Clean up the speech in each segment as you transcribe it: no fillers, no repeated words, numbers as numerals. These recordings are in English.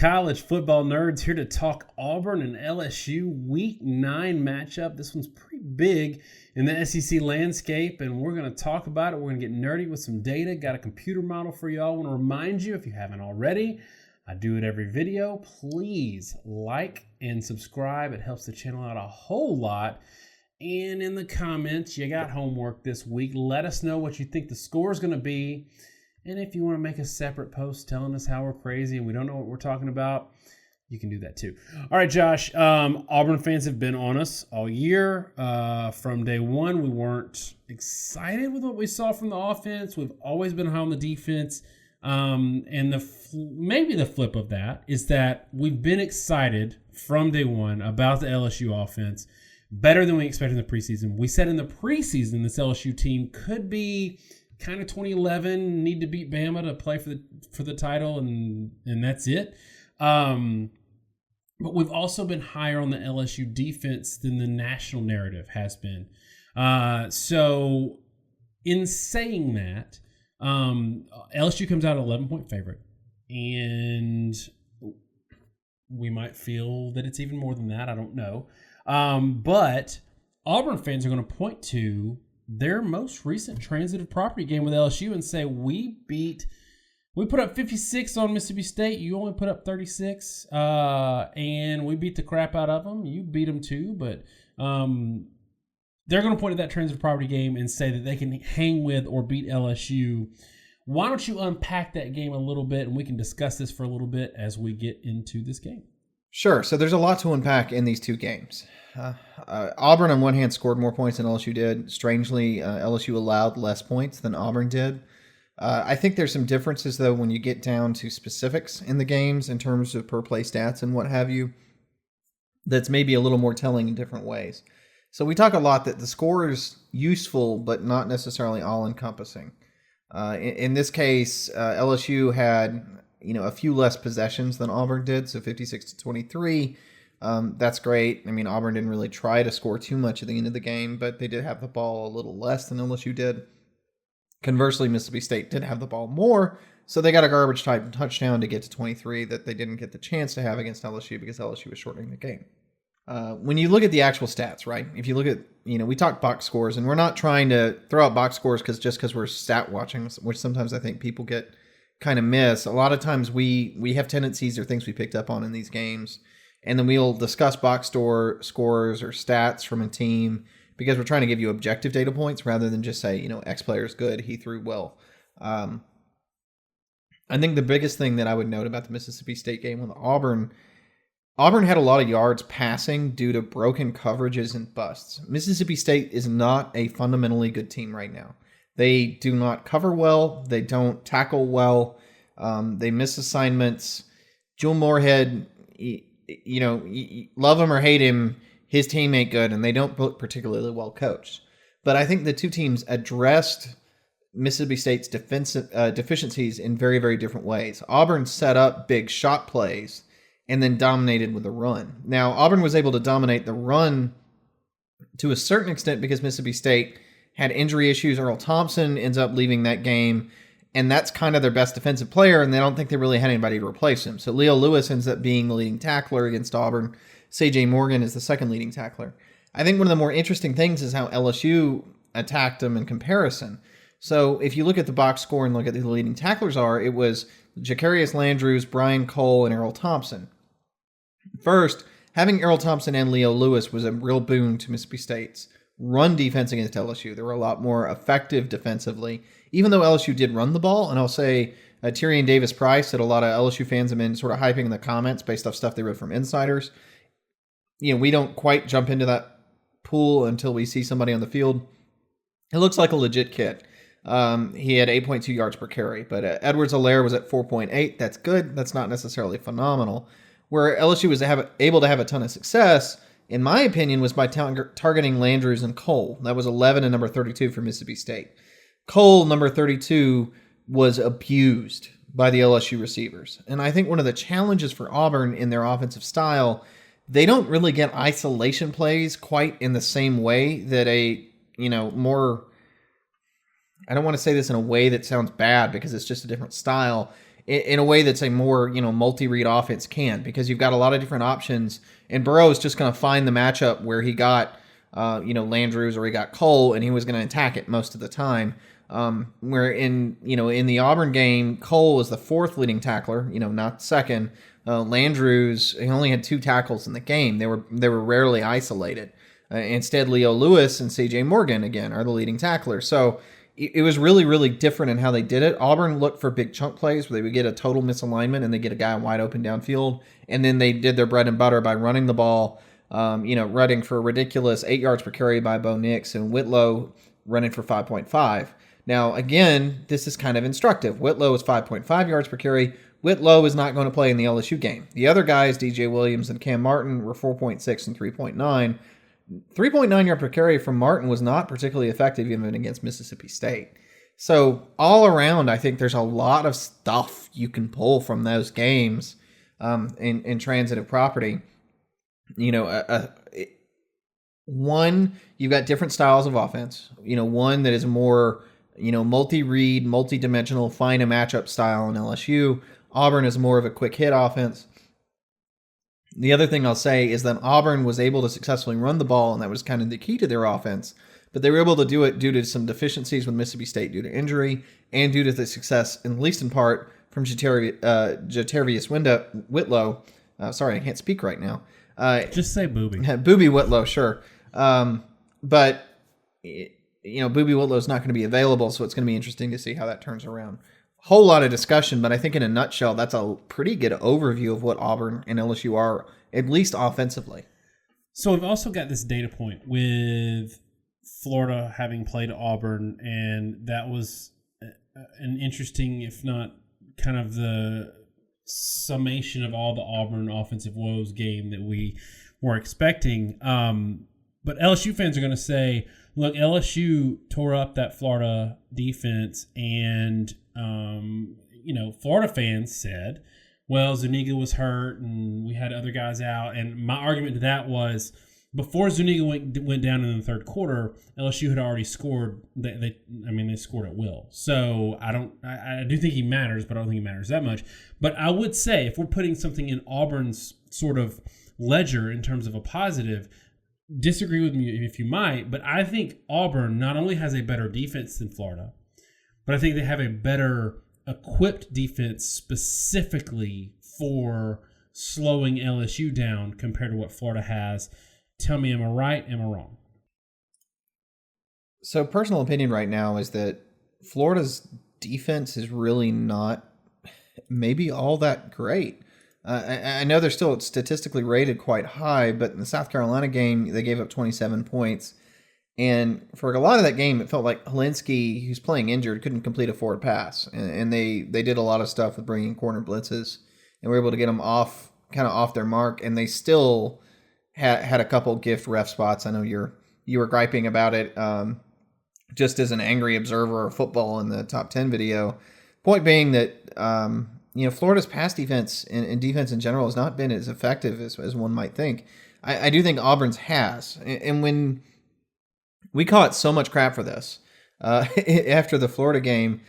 college football nerds here to talk Auburn and LSU Week 9 matchup. This one's pretty big in the SEC landscape, and we're going to talk about it. We're going to get nerdy with some data. Got a computer model for y'all. I want to remind you, if you haven't already, I do it every video. Please like and subscribe. It helps the channel out a whole lot. And in the comments, you got homework this week. Let us know what you think the score is going to be. And if you want to make a separate post telling us how we're crazy and we don't know what we're talking about, you can do that too. All right, Josh. Auburn fans have been on us all year. From day one, we weren't excited with what we saw from the offense. We've always been high on the defense. And maybe the flip of that is that we've been excited from day one about the LSU offense, better than we expected in the preseason. We said in the preseason this LSU team could be kind of 2011, need to beat Bama to play for the title, and that's it. But we've also been higher on the LSU defense than the national narrative has been. So in saying that, LSU comes out an 11-point favorite, and we might feel that it's even more than that. I don't know. But Auburn fans are going to point to their most recent transitive property game with LSU and say, we put up 56 on Mississippi State. You only put up 36, and we beat the crap out of them. You beat them too, but they're going to point to that transitive property game and say that they can hang with or beat LSU. Why don't you unpack that game a little bit, and we can discuss this for a little bit as we get into this game. Sure. So there's a lot to unpack in these two games. Auburn, on one hand, scored more points than LSU did. Strangely, LSU allowed less points than Auburn did. I think there's some differences, though, when you get down to specifics in the games in terms of per-play stats and what have you, that's maybe a little more telling in different ways. So we talk a lot that the score is useful, but not necessarily all-encompassing. In this case, LSU had a few less possessions than Auburn did, so 56-23. That's great. I mean, Auburn didn't really try to score too much at the end of the game, but they did have the ball a little less than LSU did. Conversely, Mississippi State did have the ball more, so they got a garbage time touchdown to get to 23 that they didn't get the chance to have against LSU because LSU was shortening the game. When you look at the actual stats, right? If you look at, we talk box scores, and we're not trying to throw out box scores because we're stat watching, which sometimes I think people get kind of miss. A lot of times we have tendencies or things we picked up on in these games, and then we'll discuss box score scores or stats from a team because we're trying to give you objective data points rather than just say, X player is good, he threw well. I think the biggest thing that I would note about the Mississippi State game with Auburn had a lot of yards passing due to broken coverages and busts. Mississippi State is not a fundamentally good team right now. They do not cover well. They don't tackle well. They miss assignments. Jewel Moorhead, love him or hate him, his team ain't good, and they don't look particularly well coached. But I think the two teams addressed Mississippi State's defensive deficiencies in very, very different ways. Auburn set up big shot plays and then dominated with the run. Now, Auburn was able to dominate the run to a certain extent because Mississippi State had injury issues. Earl Thompson ends up leaving that game, and that's kind of their best defensive player, and they don't think they really had anybody to replace him. So Leo Lewis ends up being the leading tackler against Auburn. C.J. Morgan is the second leading tackler. I think one of the more interesting things is how LSU attacked them in comparison. So if you look at the box score and look at who the leading tacklers are, it was Jacarius Landrews, Brian Cole, and Earl Thompson. First, having Earl Thompson and Leo Lewis was a real boon to Mississippi State's run defense against LSU. They were a lot more effective defensively, even though LSU did run the ball. And I'll say Tyrion Davis-Price that a lot of LSU fans have been sort of hyping in the comments based off stuff they read from insiders. We don't quite jump into that pool until we see somebody on the field. It looks like a legit kid. He had 8.2 yards per carry, but Edwards-Helaire was at 4.8. That's good. That's not necessarily phenomenal. Where LSU was able to have a ton of success, in my opinion, was by targeting Landrews and Cole. That was 11 and number 32 for Mississippi State. Cole, number 32, was abused by the LSU receivers. And I think one of the challenges for Auburn in their offensive style, they don't really get isolation plays quite in the same way that more, I don't want to say this in a way that sounds bad because it's just a different style. in a way that's a more, multi-read offense can, because you've got a lot of different options, and Burrow is just going to find the matchup where he got, Landrews or he got Cole, and he was going to attack it most of the time. Where in the Auburn game, Cole was the fourth leading tackler, not second. Landrews, he only had 2 tackles in the game. They were rarely isolated. Instead, Leo Lewis and C.J. Morgan, again, are the leading tacklers. So it was really, really different in how they did it. Auburn looked for big chunk plays where they would get a total misalignment and they get a guy wide open downfield. And then they did their bread and butter by running the ball, running for a ridiculous 8 yards per carry by Bo Nix, and Whitlow running for 5.5. Now, again, this is kind of instructive. Whitlow is 5.5 yards per carry. Whitlow is not going to play in the LSU game. The other guys, DJ Williams and Cam Martin, were 4.6 and 3.9. 3.9 yard per carry from Martin was not particularly effective even against Mississippi State. So all around, I think there's a lot of stuff you can pull from those games in transitive property. One, you've got different styles of offense. One that is more, multi-read, multi-dimensional, find a matchup style in LSU. Auburn is more of a quick hit offense. The other thing I'll say is that Auburn was able to successfully run the ball, and that was kind of the key to their offense. But they were able to do it due to some deficiencies with Mississippi State due to injury, and due to the success, at least in part, from Jatavius Whitlow. Sorry, I can't speak right now. Just say Booby. Booby Whitlow, sure. But Booby Whitlow is not going to be available, so it's going to be interesting to see how that turns around. Whole lot of discussion, but I think in a nutshell, that's a pretty good overview of what Auburn and LSU are, at least offensively. So we've also got this data point with Florida having played Auburn, and that was an interesting, if not kind of the summation of all the Auburn offensive woes game that we were expecting. But LSU fans are going to say, look, LSU tore up that Florida defense, and Florida fans said, well, Zuniga was hurt and we had other guys out. And my argument to that was, before Zuniga went down in the third quarter, LSU had already scored. They scored at will. So I do think he matters, but I don't think he matters that much. But I would say, if we're putting something in Auburn's sort of ledger in terms of a positive, disagree with me if you might, but I think Auburn not only has a better defense than Florida, but I think they have a better equipped defense specifically for slowing LSU down compared to what Florida has. Tell me, am I right? Am I wrong? So personal opinion right now is that Florida's defense is really not maybe all that great. I know they're still statistically rated quite high, but in the South Carolina game, they gave up 27 points. And for a lot of that game, it felt like Helinski, who's playing injured, couldn't complete a forward pass. And they did a lot of stuff with bringing corner blitzes and were able to get them off their mark. And they still had a couple gift ref spots. I know you were griping about it just as an angry observer of football in the top 10 video. Point being that Florida's pass defense and defense in general has not been as effective as one might think. I do think Auburn's has. And when we caught so much crap for this after the Florida game,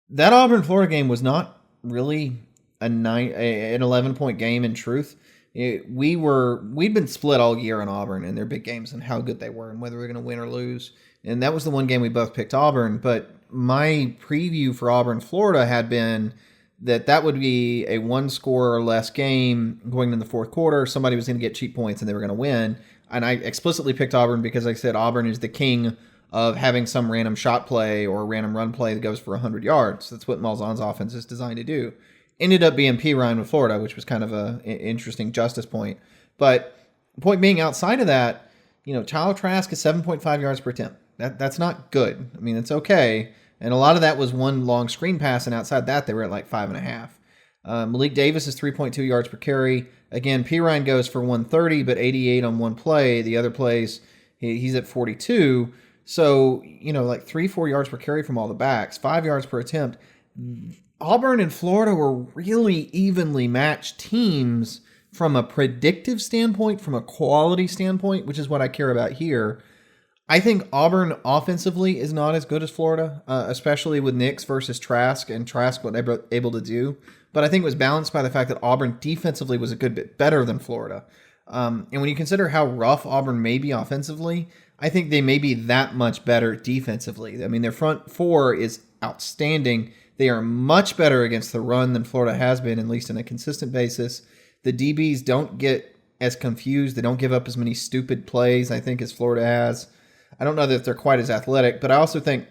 that Auburn-Florida game was not really an 11-point game in truth. We'd been split all year on Auburn and their big games and how good they were and whether we were going to win or lose. And that was the one game we both picked Auburn. But my preview for Auburn-Florida had been that would be a one score or less game going into the fourth quarter. Somebody was going to get cheap points and they were going to win. And I explicitly picked Auburn because I said Auburn is the king of having some random shot play or random run play that goes for 100 yards. That's what Malzahn's offense is designed to do. Ended up being P. Ryan with Florida, which was kind of an interesting justice point. But point being, outside of that, Tyler Trask is 7.5 yards per attempt. That's not good. I mean, it's okay. And a lot of that was one long screen pass, and outside that, they were at like 5.5. Malik Davis is 3.2 yards per carry. Again, P. Ryan goes for 130, but 88 on one play. The other plays, he's at 42. So, like 3-4 yards per carry from all the backs, 5 yards per attempt. Auburn and Florida were really evenly matched teams from a predictive standpoint, from a quality standpoint, which is what I care about here. I think Auburn offensively is not as good as Florida, especially with Nix versus Trask and Trask what they were able to do. But I think it was balanced by the fact that Auburn defensively was a good bit better than Florida. And when you consider how rough Auburn may be offensively, I think they may be that much better defensively. I mean, their front four is outstanding. They are much better against the run than Florida has been, at least on a consistent basis. The DBs don't get as confused. They don't give up as many stupid plays, I think, as Florida has. I don't know that they're quite as athletic, but I also think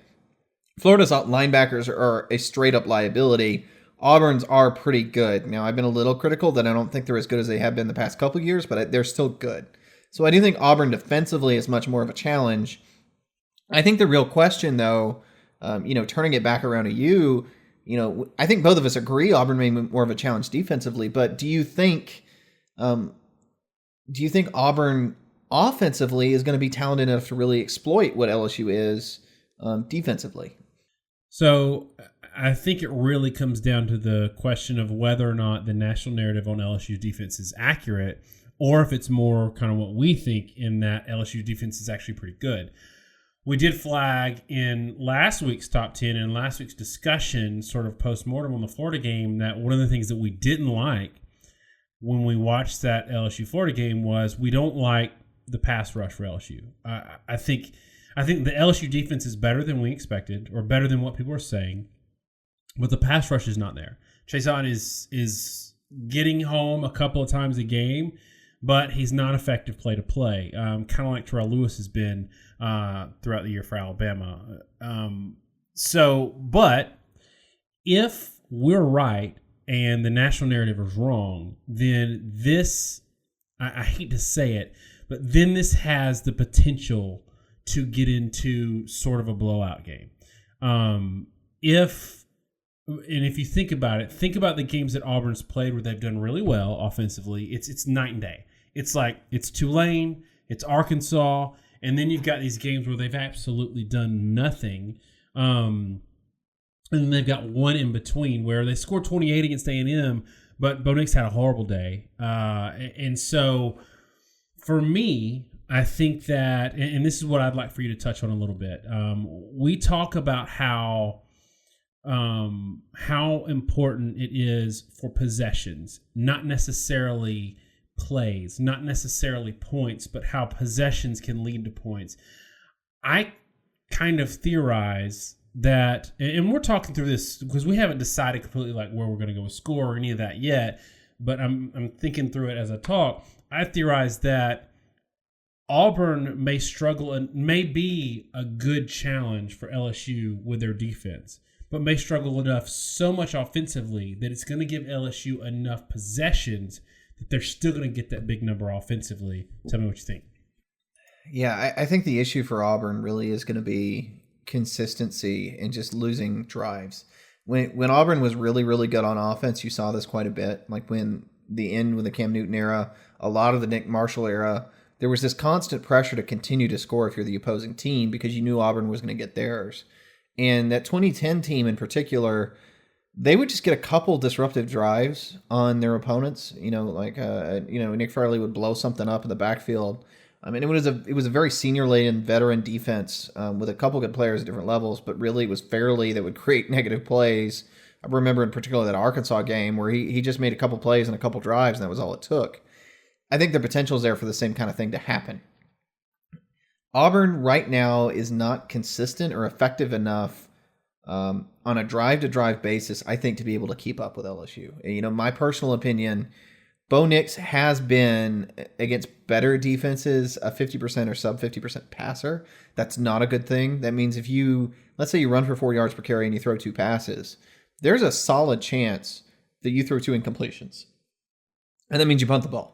Florida's linebackers are a straight-up liability. Auburn's are pretty good. Now, I've been a little critical that I don't think they're as good as they have been the past couple of years, but they're still good. So I do think Auburn defensively is much more of a challenge. I think the real question, though, turning it back around to you, I think both of us agree Auburn may be more of a challenge defensively, but do you think Auburn offensively is going to be talented enough to really exploit what LSU is defensively? So I think it really comes down to the question of whether or not the national narrative on LSU defense is accurate, or if it's more kind of what we think in that LSU defense is actually pretty good. We did flag in last week's top 10 and last week's discussion, sort of post-mortem on the Florida game, that one of the things that we didn't like when we watched that LSU-Florida game was we don't like the pass rush for LSU. I think the LSU defense is better than we expected, or better than what people are saying, but the pass rush is not there. Chason is getting home a couple of times a game, but he's not effective play to play, kind of like Terrell Lewis has been throughout the year for Alabama. But if we're right and the national narrative is wrong, then this, I hate to say it, but then this has the potential to get into sort of a blowout game. If you think about it, think about the games that Auburn's played where they've done really well offensively. It's night and day. It's like it's Tulane, it's Arkansas, and then you've got these games where they've absolutely done nothing. And then they've got one in between where they scored 28 against A&M, but Bo Nix had a horrible day. And so for me, I think that, and this is what I'd like for you to touch on a little bit. We talk about how important it is for possessions, not necessarily plays, not necessarily points, but how possessions can lead to points. I kind of theorize that, and we're talking through this because we haven't decided completely like where we're going to go with score or any of that yet, but I'm thinking through it as I talk. I theorize that Auburn may struggle and may be a good challenge for LSU with their defense, but may struggle enough so much offensively that it's going to give LSU enough possessions that they're still going to get that big number offensively. Tell me what you think. Yeah, I think the issue for Auburn really is going to be consistency and just losing drives. When Auburn was really, really good on offense, you saw this quite a bit. Like when the end with the Cam Newton era, a lot of the Nick Marshall era, there was this constant pressure to continue to score if you're the opposing team because you knew Auburn was going to get theirs. And that 2010 team in particular, they would just get a couple disruptive drives on their opponents. Nick Farley would blow something up in the backfield. I mean, it was a very senior-laden veteran defense with a couple good players at different levels, but really it was Fairley that would create negative plays. I remember in particular that Arkansas game where he just made a couple plays and a couple drives, and that was all it took. I think the potential is there for the same kind of thing to happen. Auburn right now is not consistent or effective enough on a drive-to-drive basis, I think, to be able to keep up with LSU. My personal opinion, Bo Nix has been, against better defenses, a 50% or sub 50% passer. That's not a good thing. That means if let's say you run for 4 yards per carry and you throw 2 passes, there's a solid chance that you throw 2 incompletions. And that means you punt the ball.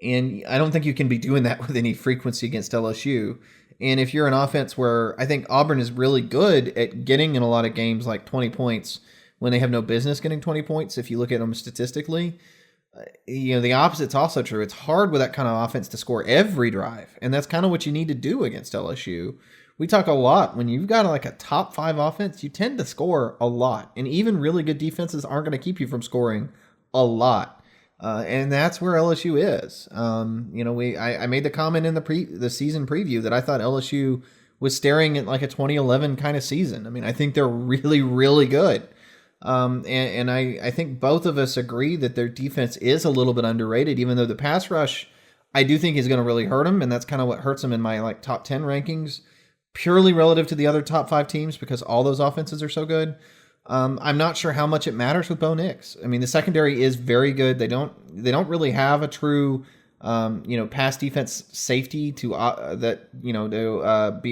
And I don't think you can be doing that with any frequency against LSU. And if you're an offense where I think Auburn is really good at getting in a lot of games like 20 points when they have no business getting 20 points, if you look at them statistically, the opposite's also true. It's hard with that kind of offense to score every drive. And that's kind of what you need to do against LSU. We talk a lot. When you've got like a top 5 offense, you tend to score a lot. And even really good defenses aren't going to keep you from scoring a lot. And that's where LSU is. I made the comment in the season preview that I thought LSU was staring at like a 2011 kind of season. I mean, I think they're really, really good. And I think both of us agree that their defense is a little bit underrated, even though the pass rush, I do think is going to really hurt them. And that's kind of what hurts them in my like top 10 rankings, purely relative to the other top 5 teams because all those offenses are so good. I'm not sure how much it matters with Bo Nix. I mean, the secondary is very good. They don't really have a true, pass defense safety to be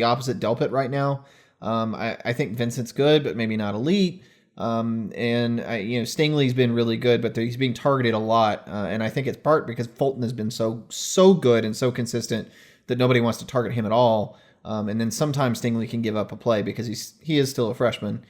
opposite Delpit right now. I think Vincent's good, but maybe not elite. Stingley's been really good, but he's being targeted a lot. And I think it's part because Fulton has been so good and so consistent that nobody wants to target him at all. And then sometimes Stingley can give up a play because he is still a freshman.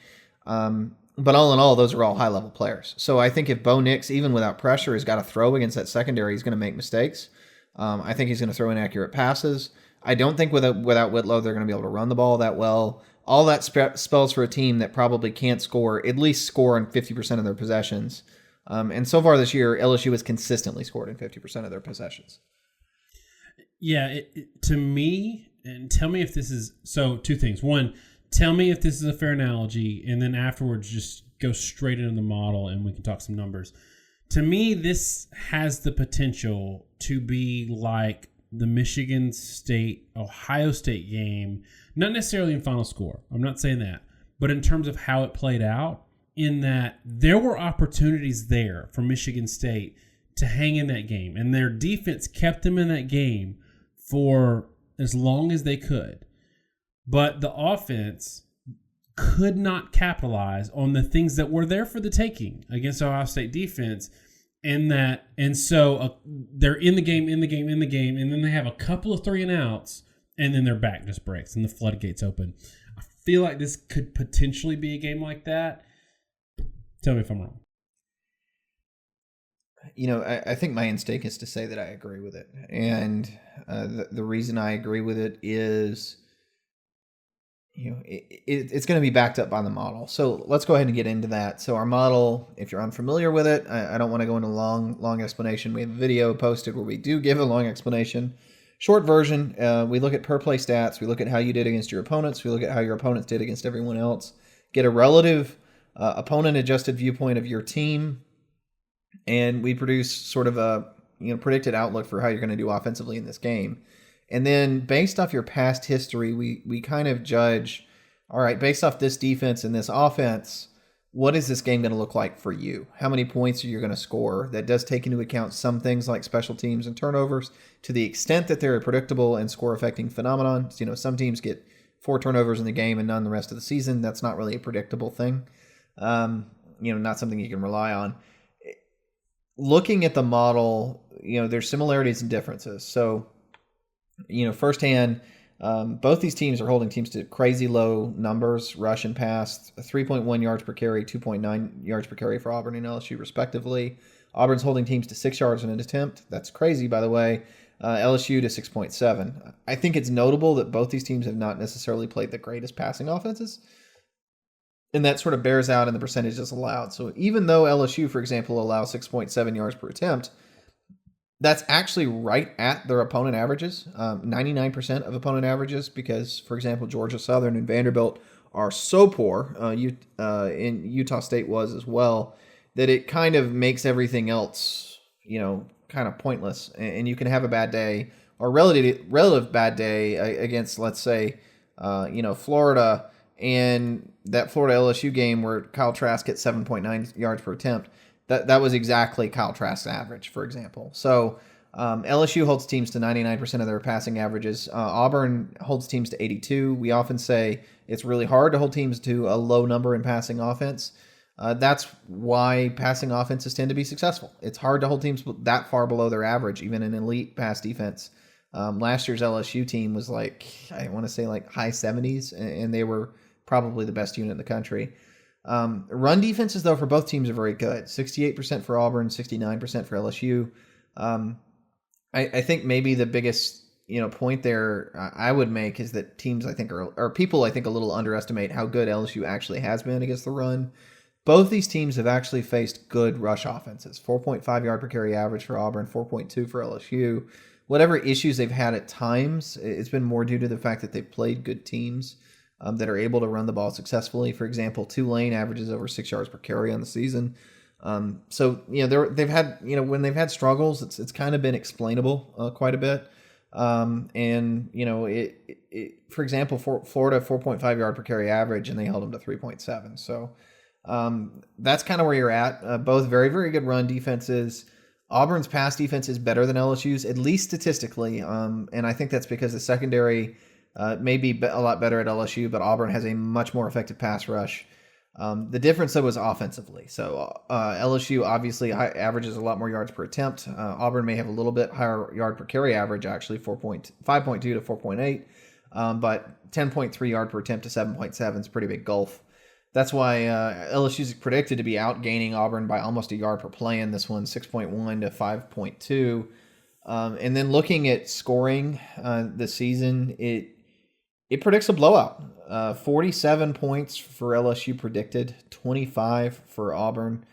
But all in all, those are all high-level players. So I think if Bo Nix, even without pressure, has got to throw against that secondary, he's going to make mistakes. I think he's going to throw inaccurate passes. I don't think without Whitlow, they're going to be able to run the ball that well. All that spells for a team that probably can't at least score on 50% of their possessions. And so far this year, LSU has consistently scored in 50% of their possessions. Yeah, to me, and tell me if this is... So, two things. One, tell me if this is a fair analogy, and then afterwards just go straight into the model and we can talk some numbers. To me, this has the potential to be like the Michigan State-Ohio State game, not necessarily in final score. I'm not saying that. But in terms of how it played out, in that there were opportunities there for Michigan State to hang in that game, and their defense kept them in that game for as long as they could. But the offense could not capitalize on the things that were there for the taking against Ohio State defense. And so they're in the game, and then they have a couple of 3-and-outs, and then their back just breaks and the floodgates open. I feel like this could potentially be a game like that. Tell me if I'm wrong. I think my instinct is to say that I agree with it. And the reason I agree with it is, it's going to be backed up by the model. So let's go ahead and get into that. So our model, if you're unfamiliar with it, I don't want to go into a long explanation. We have a video posted where we do give a long explanation. Short version, we look at per play stats. We look at how you did against your opponents. We look at how your opponents did against everyone else. Get a relative opponent-adjusted viewpoint of your team. And we produce sort of a predicted outlook for how you're going to do offensively in this game. And then based off your past history, we kind of judge, all right, based off this defense and this offense, what is this game going to look like for you? How many points are you going to score? That does take into account some things like special teams and turnovers to the extent that they're a predictable and score-affecting phenomenon. Some teams get 4 turnovers in the game and none the rest of the season. That's not really a predictable thing. Not something you can rely on. Looking at the model, there's similarities and differences. So, firsthand, both these teams are holding teams to crazy low numbers, rush and pass, 3.1 yards per carry, 2.9 yards per carry for Auburn and LSU, respectively. Auburn's holding teams to 6 yards in an attempt. That's crazy, by the way. LSU to 6.7. I think it's notable that both these teams have not necessarily played the greatest passing offenses. And that sort of bears out in the percentages allowed. So even though LSU, for example, allows 6.7 yards per attempt, that's actually right at their opponent averages, 99% of opponent averages, because, for example, Georgia Southern and Vanderbilt are so poor, and Utah State was as well, that it kind of makes everything else, kind of pointless. And you can have a bad day or relative bad day against, let's say, Florida, and that Florida LSU game where Kyle Trask hit 7.9 yards per attempt, that was exactly Kyle Trask's average, for example. So LSU holds teams to 99% of their passing averages. Auburn holds teams to 82. We often say it's really hard to hold teams to a low number in passing offense. That's why passing offenses tend to be successful. It's hard to hold teams that far below their average, even an elite pass defense. Last year's LSU team was I want to say high 70s, and they were probably the best unit in the country. Run defenses, though, for both teams are very good. 68% for Auburn, 69% for LSU. I think maybe the biggest point there I would make is that teams I think or people I think a little underestimate how good LSU actually has been against the run. both these teams have actually faced good rush offenses. 4.5 yard per carry average for Auburn, 4.2 for LSU. Whatever issues they've had at times, it's been more due to the fact that they've played good teams that are able to run the ball successfully. For example, Tulane averages over 6 yards per carry on the season. So they've had when they've had struggles, it's kind of been explainable quite a bit. For example, Florida 4.5 yard per carry average, and they held them to 3.7. So that's kind of where you're at. Both very, very good run defenses. Auburn's pass defense is better than LSU's, at least statistically. And I think that's because the secondary may be a lot better at LSU, but Auburn has a much more effective pass rush. The difference, though, is offensively. So LSU obviously averages a lot more yards per attempt. Auburn may have a little bit higher yard per carry average, actually 5.2 to 4.8, but 10.3 yard per attempt to 7.7 is a pretty big gulf. That's why LSU is predicted to be outgaining Auburn by almost a yard per play in this one, 6.1 to 5.2. And then looking at scoring this season, it predicts a blowout. 47 points for LSU predicted, 25 for Auburn.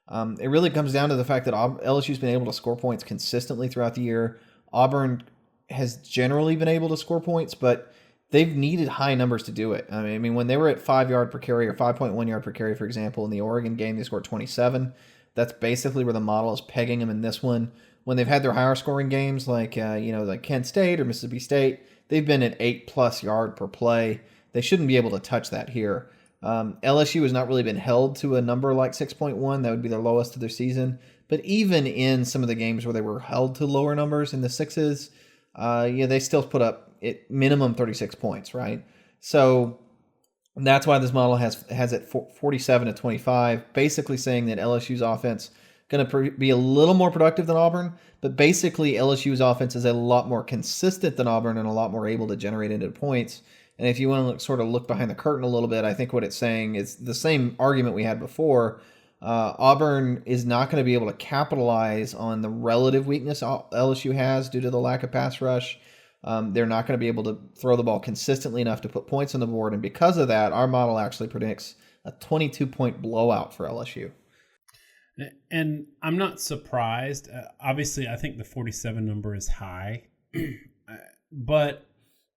It really comes down to the fact that LSU's been able to score points consistently throughout the year. Auburn has generally been able to score points, but they've needed high numbers to do it. I mean, when they were at 5 yard per carry or 5.1 yard per carry, for example, in the Oregon game, they scored 27. That's basically where the model is pegging them in this one. When they've had their higher scoring games, like Kent State or Mississippi State, they've been at 8+ yard per play. They shouldn't be able to touch that here. LSU has not really been held to a number like 6.1. That would be their lowest of their season. But even in some of the games where they were held to lower numbers in the sixes, they still put up at minimum 36 points, right? So that's why this model has it 47 to 25, basically saying that LSU's offense going to be a little more productive than Auburn, but basically LSU's offense is a lot more consistent than Auburn and a lot more able to generate into points. And if you want to look behind the curtain a little bit, I think what it's saying is the same argument we had before. Auburn is not going to be able to capitalize on the relative weakness LSU has due to the lack of pass rush. They're not going to be able to throw the ball consistently enough to put points on the board. And because of that, our model actually predicts a 22-point blowout for LSU. And I'm not surprised. Obviously, I think the 47 number is high. But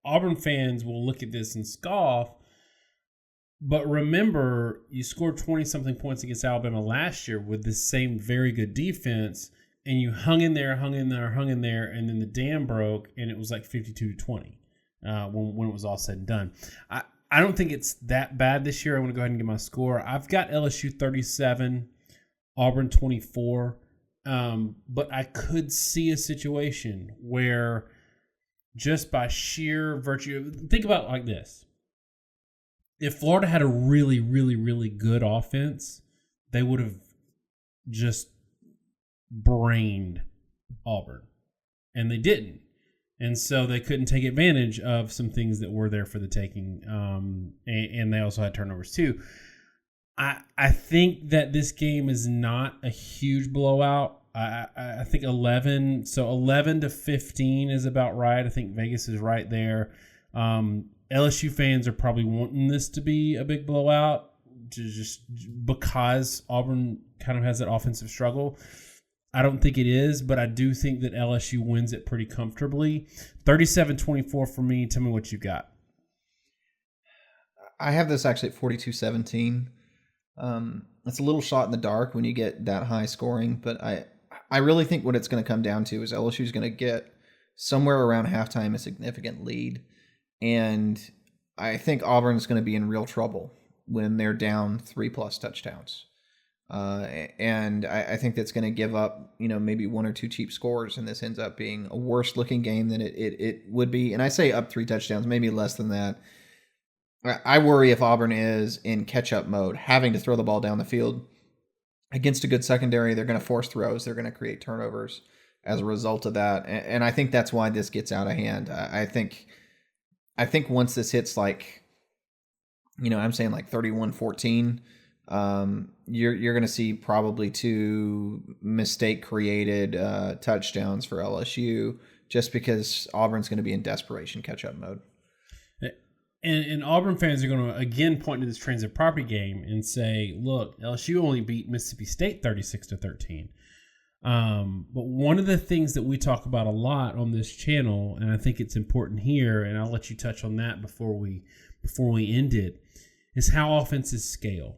Auburn fans will look at this and scoff. But remember, you scored 20-something points against Alabama last year with this same very good defense, and you hung in there, and then the dam broke, and it was like 52-20 when it was all said and done. I don't think it's that bad this year. I want to go ahead and get my score. I've got LSU 37, Auburn 24, but I could see a situation where just by sheer virtue, think about it like this. If Florida had a really, really, really good offense, they would have just brained Auburn. And they didn't. And so they couldn't take advantage of some things that were there for the taking. And they also had turnovers too. I think that this game is not a huge blowout. I think 11 to 15 is about right. I think Vegas is right there. LSU fans are probably wanting this to be a big blowout just because Auburn kind of has that offensive struggle. I don't think it is, but I do think that LSU wins it pretty comfortably. 37-24 for me. Tell me what you got. I have this actually at 42-17. It's a little shot in the dark when you get that high scoring, but I really think what it's going to come down to is LSU is going to get somewhere around halftime a significant lead. And I think Auburn is going to be in real trouble when they're down 3+ touchdowns. And I think that's going to give up, maybe 1 or 2 cheap scores, and this ends up being a worse looking game than it would be. And I say up 3 touchdowns, maybe less than that. I worry if Auburn is in catch-up mode, having to throw the ball down the field against a good secondary. They're going to force throws. They're going to create turnovers as a result of that. And I think that's why this gets out of hand. I think once this hits I'm saying like 31-14, you're going to see probably 2 mistake-created touchdowns for LSU just because Auburn's going to be in desperation catch-up mode. And Auburn fans are going to again point to this transit property game and say, look, LSU only beat Mississippi State 36-13. But one of the things that we talk about a lot on this channel, and I think it's important here, and I'll let you touch on that before we end it, is how offenses scale.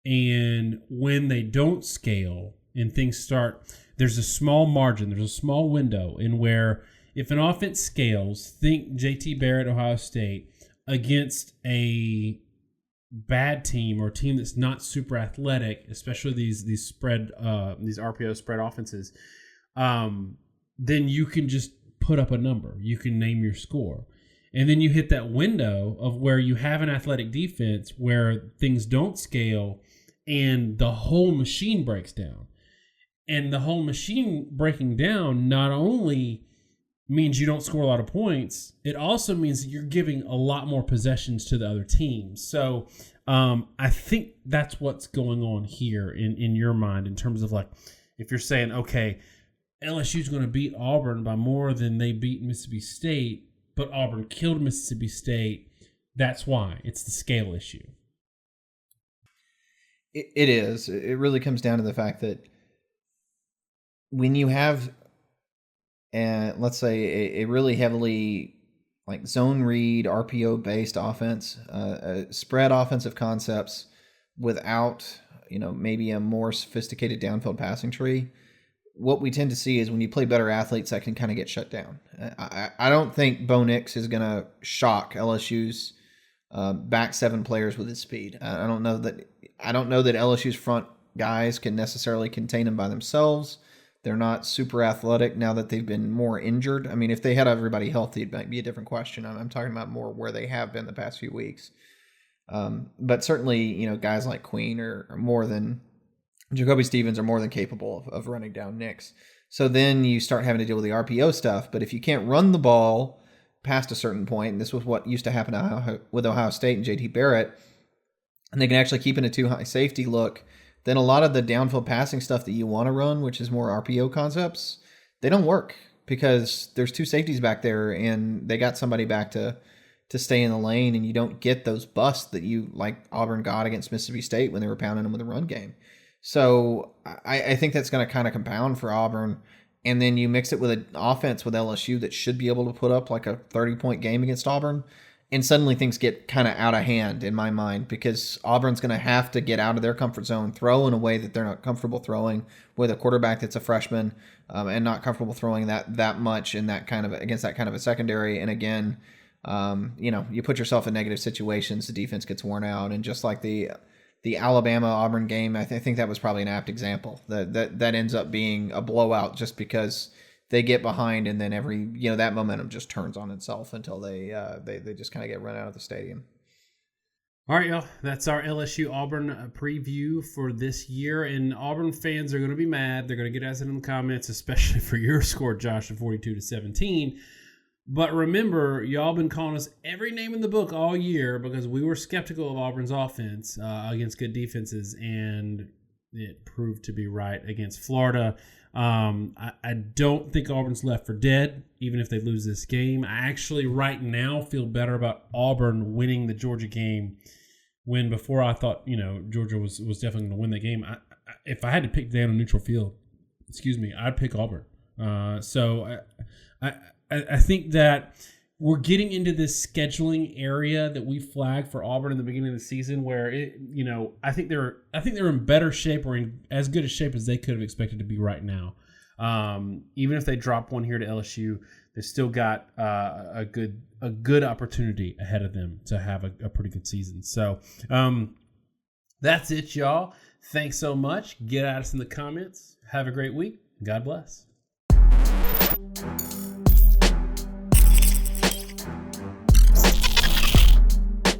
And when they don't scale and things start, there's a small margin, there's a small window in where if an offense scales, think JT Barrett, Ohio State, against a bad team or a team that's not super athletic, especially these RPO spread offenses, then you can just put up a number. You can name your score. And then you hit that window of where you have an athletic defense where things don't scale and the whole machine breaks down. And the whole machine breaking down not only means you don't score a lot of points, it also means that you're giving a lot more possessions to the other team. So I think that's what's going on here in your mind in terms of, like, if you're saying, okay, LSU's going to beat Auburn by more than they beat Mississippi State, but Auburn killed Mississippi State, that's why. It's the scale issue. It is. It really comes down to the fact that when you have, let's say, a really heavily like zone read, RPO based offense, spread offensive concepts without, maybe a more sophisticated downfield passing tree, what we tend to see is when you play better athletes, that can kind of get shut down. I don't think Bo Nix is going to shock LSU's back seven players with his speed. I don't know that LSU's front guys can necessarily contain him by themselves. They're not super athletic now that they've been more injured. I mean, if they had everybody healthy, it might be a different question. I'm talking about more where they have been the past few weeks. But certainly, guys like Queen are more than Jacoby Stevens are more than capable of running down Nix. So then you start having to deal with the RPO stuff. But if you can't run the ball past a certain point, and this was what used to happen with Ohio State and JT Barrett, and they can actually keep in a too high safety look, then a lot of the downfield passing stuff that you want to run, which is more RPO concepts, they don't work because there's two safeties back there and they got somebody back to stay in the lane, and you don't get those busts that you like Auburn got against Mississippi State when they were pounding them with the run game. So I think that's going to kind of compound for Auburn. And then you mix it with an offense with LSU that should be able to put up like a 30-point game against Auburn. And suddenly things get kind of out of hand in my mind because Auburn's going to have to get out of their comfort zone, throw in a way that they're not comfortable throwing with a quarterback that's a freshman and not comfortable throwing that much in that kind of against that kind of a secondary. And again, you put yourself in negative situations, the defense gets worn out. And just like the Alabama-Auburn game, I think that was probably an apt example. That ends up being a blowout just because they get behind and then that momentum just turns on itself until they just kind of get run out of the stadium. All right, y'all. That's our LSU-Auburn preview for this year. And Auburn fans are going to be mad. They're going to get us in the comments, especially for your score, Josh, of 42-17. But remember, y'all been calling us every name in the book all year because we were skeptical of Auburn's offense against good defenses, and it proved to be right against Florida. I don't think Auburn's left for dead, even if they lose this game. I actually right now feel better about Auburn winning the Georgia game when before I thought, Georgia was definitely going to win the game. If I had to pick today on a neutral field, I'd pick Auburn. So I think that we're getting into this scheduling area that we flagged for Auburn in the beginning of the season, where I think they're in better shape or in as good a shape as they could have expected to be right now. Even if they drop one here to LSU, they still got a good opportunity ahead of them to have a pretty good season. So that's it, y'all. Thanks so much. Get at us in the comments. Have a great week. God bless.